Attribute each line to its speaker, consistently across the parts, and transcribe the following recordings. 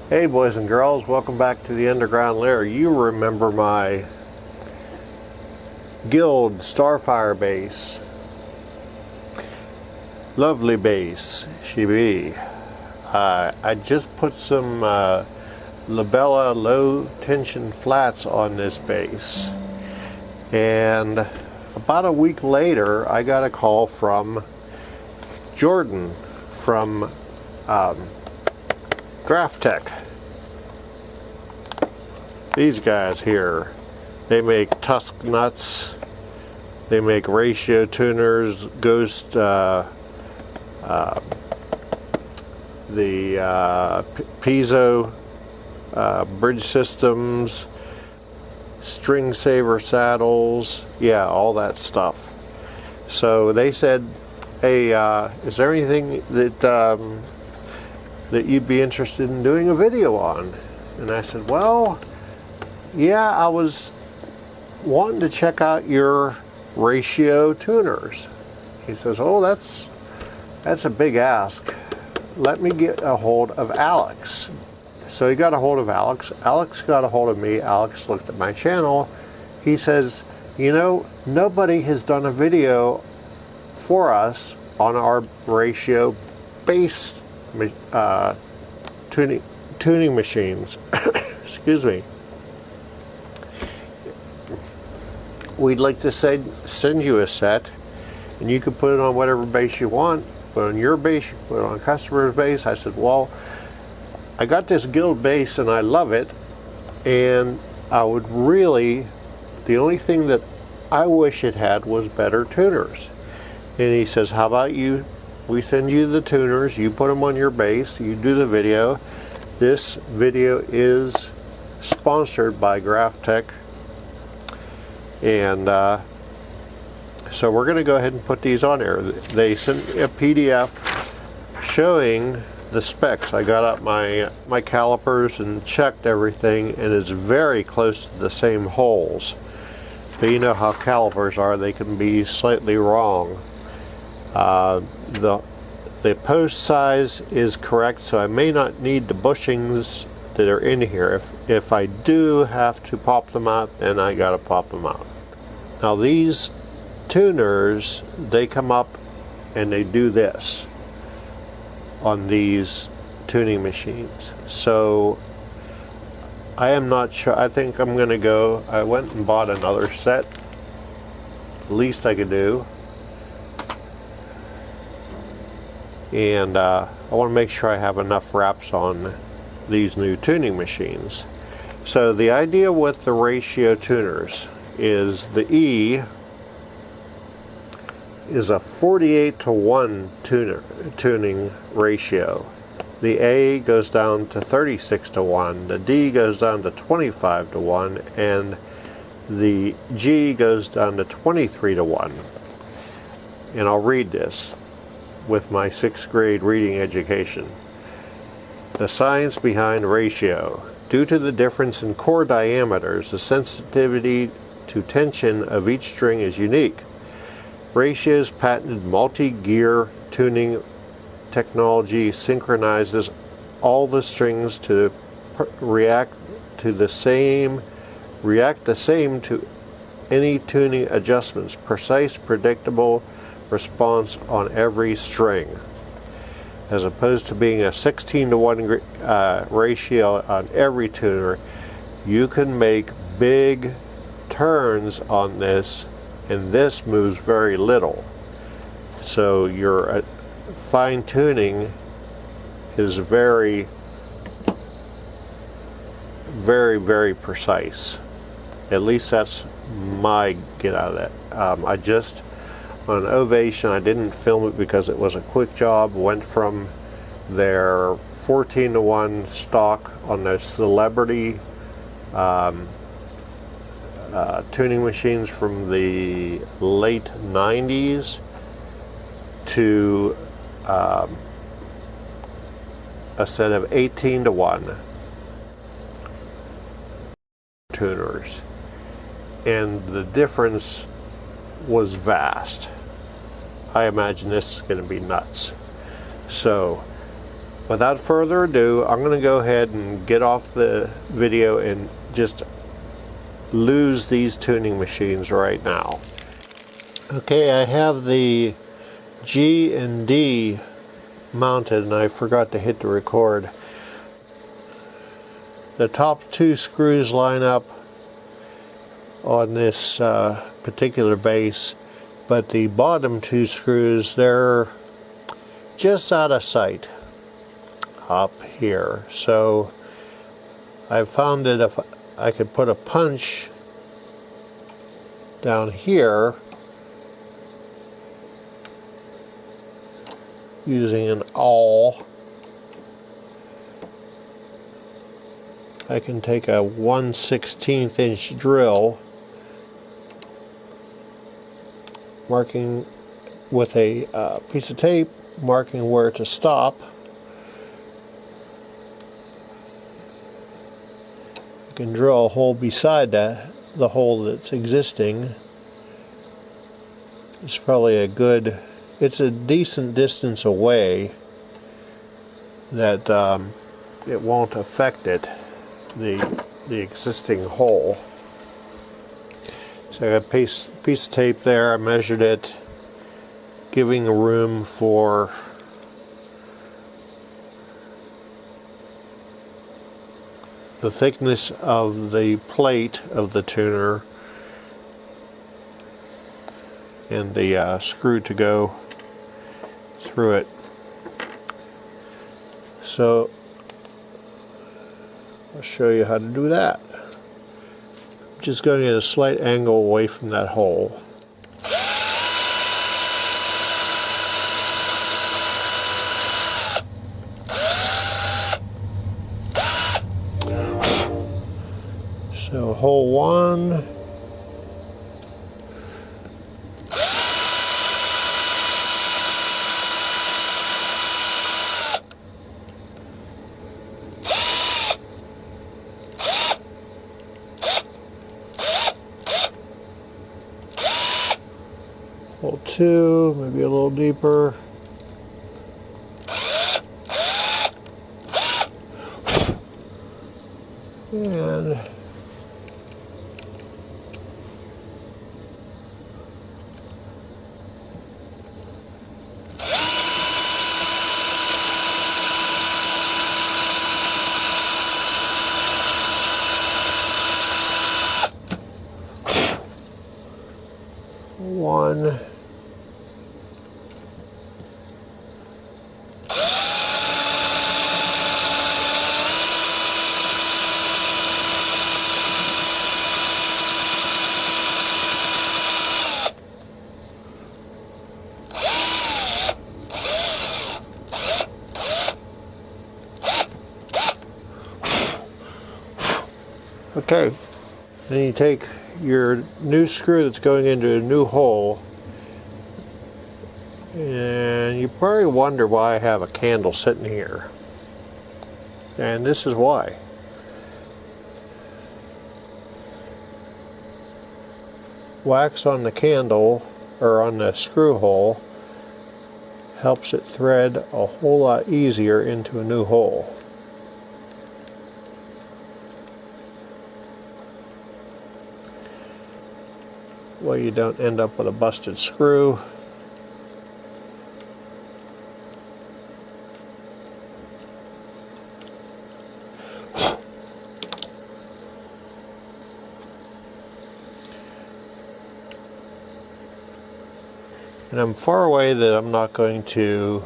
Speaker 1: Hey boys and girls, welcome back to the Underground Lair. You remember my Guild Starfire bass. Lovely bass, she be. I just put some Labella low tension flats on this bass. And about a week later, I got a call from Jordan from Graphtech. These guys here, they make Tusk nuts, they make ratio tuners, Ghost, the piezo bridge systems, string saver saddles, yeah, all that stuff. So they said, hey, is there anything that that you'd be interested in doing a video on? And I said, well, yeah, I was wanting to check out your ratio tuners. He says, oh, that's a big ask. Let me get a hold of Alex. So he got a hold of Alex. Alex got a hold of me. Alex looked at my channel. He says, you know, nobody has done a video for us on our ratio bass tuning machines. Excuse me. We'd like to send you a set, and you can put it on whatever bass you want. Put it on your bass, you can put it on a customer's bass. I said, well, I got this Guild bass and I love it, and I would really, the only thing that I wish it had was better tuners. And he says, how about we send you the tuners, you put them on your bass, you do the video. This video is sponsored by Graphtech. And so we're going to go ahead and put these on there. They sent a PDF showing the specs. I got out my calipers and checked everything, and it's very close to the same holes. But you know how calipers are, they can be slightly wrong. The post size is correct, so I may not need the bushings that are in here. If I do have to pop them out, then I gotta pop them out. Now these tuners, they come up and they do this on these tuning machines. So I am not sure. I think I'm gonna go, I went and bought another set, least I could do. And I want to make sure I have enough wraps on these new tuning machines. So the idea with the ratio tuners is the E is a 48:1 tuning ratio. The A goes down to 36:1, the D goes down to 25:1, and the G goes down to 23:1. And I'll read this with my 6th grade reading education. The science behind ratio. Due to the difference in core diameters, the sensitivity to tension of each string is unique. Ratio's patented multi-gear tuning technology synchronizes all the strings to react the same to any tuning adjustments. Precise, predictable response on every string, as opposed to being a 16:1 ratio on every tuner. You can make big turns on this, and this moves very little. So your fine tuning is very, very, very precise. At least that's my get out of that. On Ovation, I didn't film it because it was a quick job. Went from their 14:1 stock on their Celebrity tuning machines from the late 90s to a set of 18:1 tuners, and the difference was vast. I imagine this is going to be nuts. So without further ado, I'm going to go ahead and get off the video and just lose these tuning machines right now. Okay, I have the G and D mounted, and I forgot to hit the record. The top two screws line up on this particular base, but the bottom two screws, they're just out of sight up here. So I found that if I could put a punch down here using an awl, I can take a 1/16 inch drill, marking with a piece of tape, marking where to stop. You can drill a hole beside the hole that's existing. It's probably it's a decent distance away that it won't affect it, the existing hole. So I got a piece of tape there. I measured it, giving room for the thickness of the plate of the tuner and the screw to go through it. So I'll show you how to do that. Just going at a slight angle away from that hole. So hole one. Hole two, maybe a little deeper. And one. Okay, then you take your new screw that's going into a new hole, and you probably wonder why I have a candle sitting here, and this is why. Wax on the candle, or on the screw hole, helps it thread a whole lot easier into a new hole. Well, you don't end up with a busted screw. And I'm far away that I'm not going to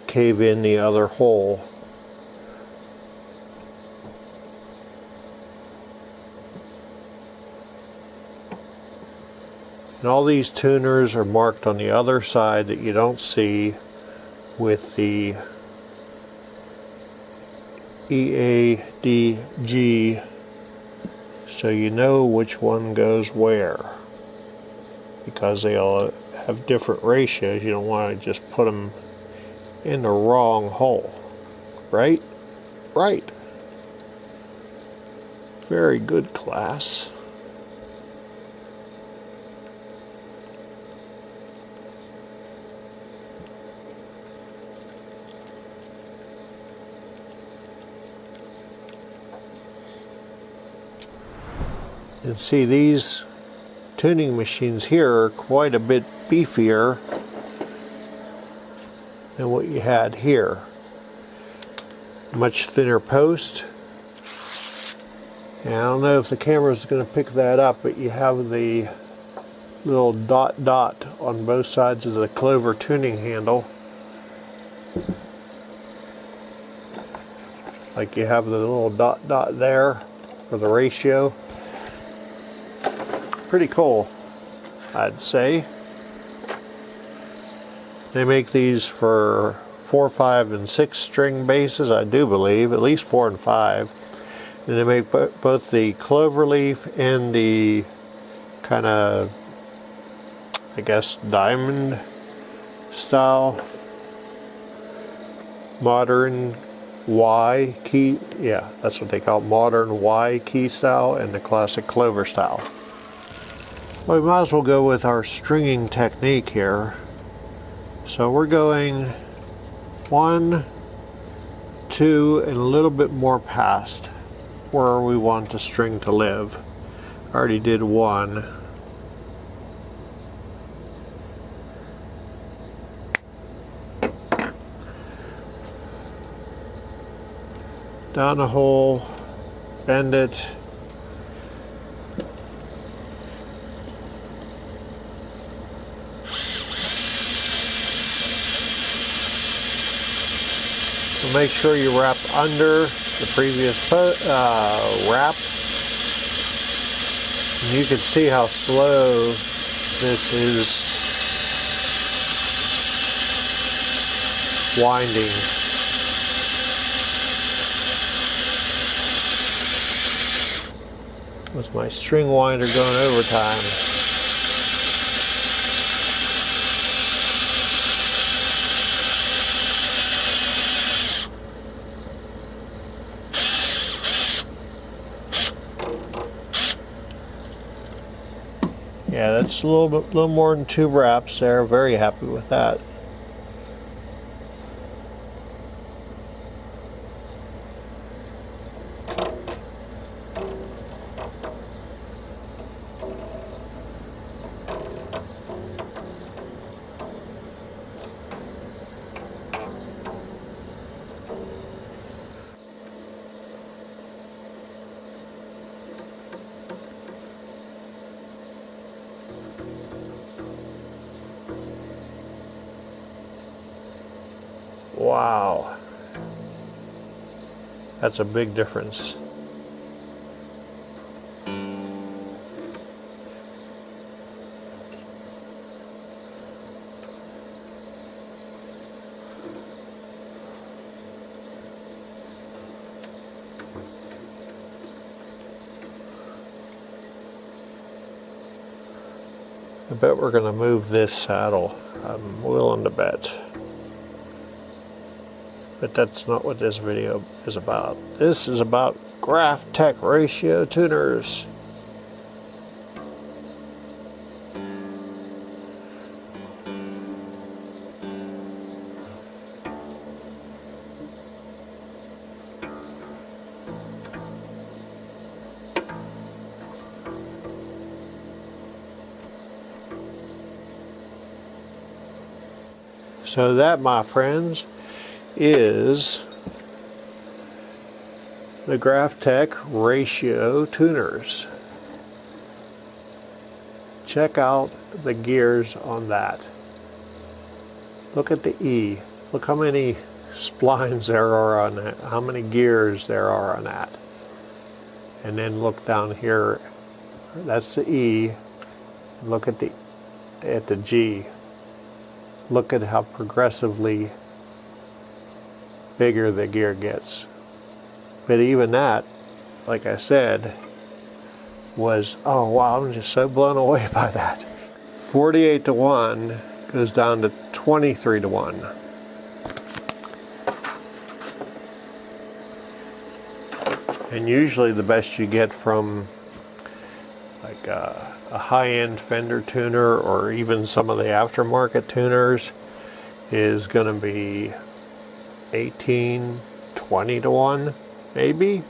Speaker 1: cave in the other hole. And all these tuners are marked on the other side that you don't see with the EADG, so you know which one goes where, because they'll have different ratios. You don't want to just put them in the wrong hole, right? Right. Very good, class. can see these tuning machines here are quite a bit beefier than what you had here. Much thinner post. And I don't know if the camera is going to pick that up, but you have the little dot on both sides of the clover tuning handle. Like you have the little dot there for the ratio. Pretty cool, I'd say. They make these for 4, 5, and 6 string basses, I do believe, at least 4 and 5. And they make both the cloverleaf and the kind of, I guess, diamond style, modern Y key. Yeah, that's what they call it, modern Y key style, and the classic clover style. Well, we might as well go with our stringing technique here. So we're going 1, 2, and a little bit more past where we want the string to live. I already did 1. Down the hole, bend it. So make sure you wrap under the previous wrap. And you can see how slow this is winding. With my string winder going overtime. Yeah, that's a little more than 2 wraps there. Very happy with that. Wow, that's a big difference. I bet we're going to move this saddle. I'm willing to bet. But that's not what this video is about. This is about Graph Tech ratio tuners. So that, my friends, is the Graph Tech ratio tuners. Check out the gears on that. Look at the E. Look how many splines there are on that, how many gears there are on that. And then look down here, that's the E. Look at the G. Look at how progressively bigger the gear gets. But even that, like I said, was, oh wow, I'm just so blown away by that. 48 to 1 goes down to 23 to 1. And usually the best you get from like a high-end Fender tuner or even some of the aftermarket tuners is going to be 18, 20 to 1, maybe.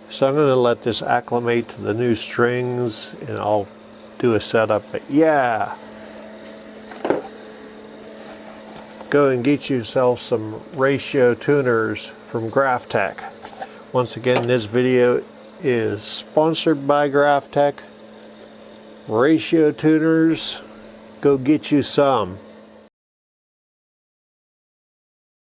Speaker 1: So I'm going to let this acclimate to the new strings and I'll do a setup. But yeah, go and get yourself some ratio tuners from GraphTech. Once again, this video is sponsored by GraphTech. Ratio tuners, go get you some.